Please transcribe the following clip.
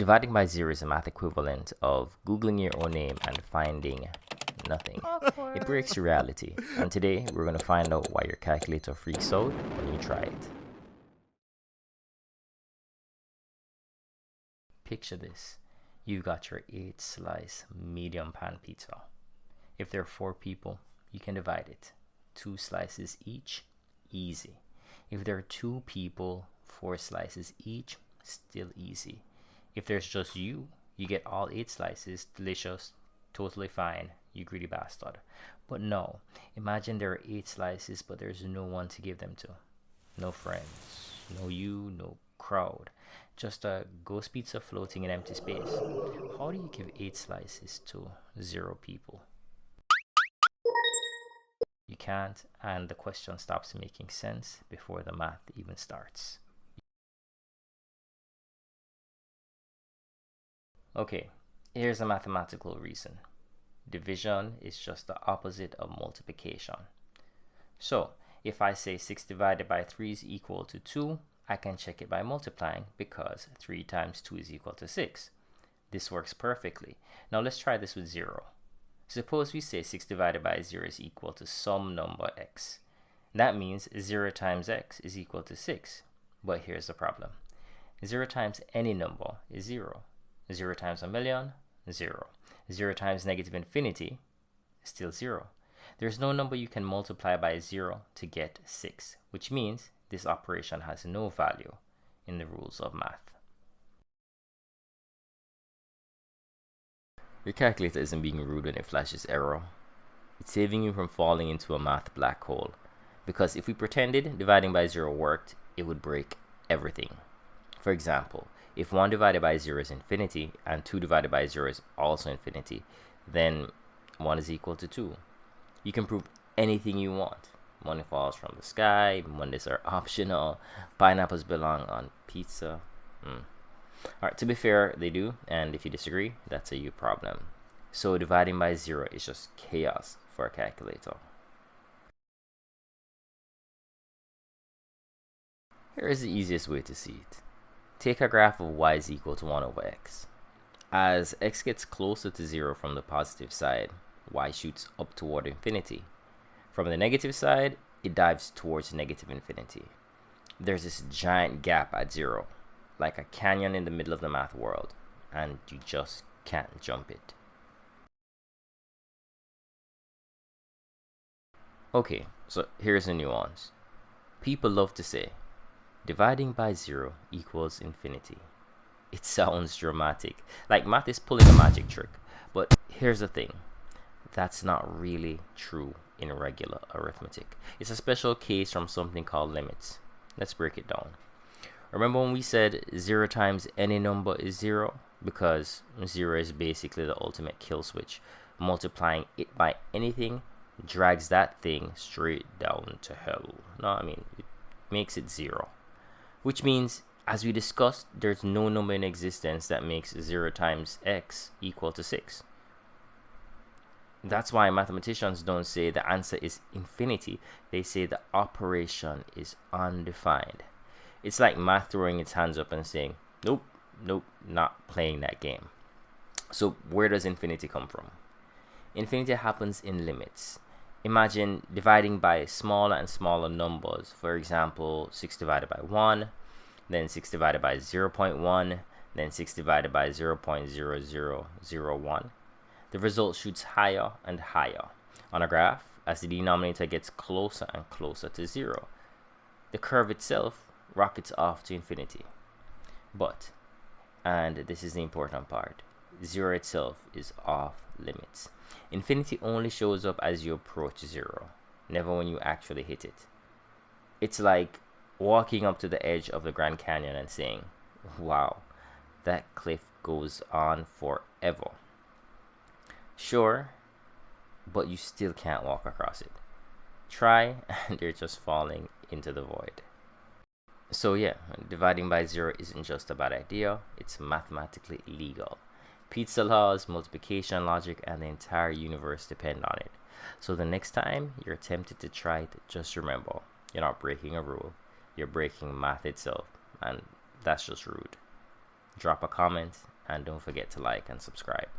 Dividing by zero is a math equivalent of Googling your own name and finding nothing. It breaks reality, and today we're going to find out why your calculator freaks out when you try it. Picture this. You've got your 8-slice medium pan pizza. If there are 4 people, you can divide it. 2 slices each, easy. If there are 2 people, 4 slices each, still easy. If there's just you get all 8 slices, delicious, totally fine, you greedy bastard. But no, imagine there are 8 slices, but there's no one to give them to. No friends, no you, no crowd. Just a ghost pizza floating in empty space. How do you give 8 slices to 0 people? You can't, and the question stops making sense before the math even starts. Okay, here's a mathematical reason. Division is just the opposite of multiplication. So, if I say 6 divided by 3 is equal to 2, I can check it by multiplying because 3 times 2 is equal to 6. This works perfectly. Now let's try this with 0. Suppose we say 6 divided by 0 is equal to some number x. That means 0 times x is equal to 6. But here's the problem. 0 times any number is 0. 0 times a million, 0. 0 times negative infinity, still 0. There's no number you can multiply by 0 to get 6, which means this operation has no value in the rules of math. Your calculator isn't being rude when it flashes error. It's saving you from falling into a math black hole. Because if we pretended dividing by 0 worked, it would break everything. For example, if 1 divided by 0 is infinity and 2 divided by 0 is also infinity, then 1 is equal to 2. You can prove anything you want. Money falls from the sky, Mondays are optional, pineapples belong on pizza. Alright, to be fair, they do, and if you disagree, that's a you problem. So dividing by 0 is just chaos for a calculator. Here is the easiest way to see it. Take a graph of y is equal to 1 over x. As x gets closer to 0 from the positive side, y shoots up toward infinity. From the negative side, it dives towards negative infinity. There's this giant gap at 0, like a canyon in the middle of the math world, and you just can't jump it. Okay, so here's a nuance. People love to say, dividing by 0 equals infinity. It sounds dramatic, like math is pulling a magic trick. But here's the thing, that's not really true in regular arithmetic. It's a special case from something called limits. Let's break it down. Remember when we said 0 times any number is 0? Because 0 is basically the ultimate kill switch. Multiplying it by anything drags that thing straight down to hell. No, I mean, it makes it 0. Which means, as we discussed, there's no number in existence that makes 0 times x equal to 6. That's why mathematicians don't say the answer is infinity. They say the operation is undefined. It's like math throwing its hands up and saying, nope, not playing that game. So where does infinity come from? Infinity happens in limits. Imagine dividing by smaller and smaller numbers. For example, 6 divided by 1, then 6 divided by 0.1, then 6 divided by 0.0001. The result shoots higher and higher on a graph as the denominator gets closer and closer to 0. The curve itself rockets off to infinity. But, and this is the important part, 0 itself is off limits. Infinity only shows up as you approach 0, never when you actually hit it. It's like walking up to the edge of the Grand Canyon and saying, wow, that cliff goes on forever. Sure, but you still can't walk across it. Try and you're just falling into the void. So yeah, dividing by 0 isn't just a bad idea, it's mathematically legal. Pizza laws, multiplication logic, and the entire universe depend on it. So the next time you're tempted to try it, just remember, you're not breaking a rule, you're breaking math itself, and that's just rude. drop a comment, and don't forget to like and subscribe.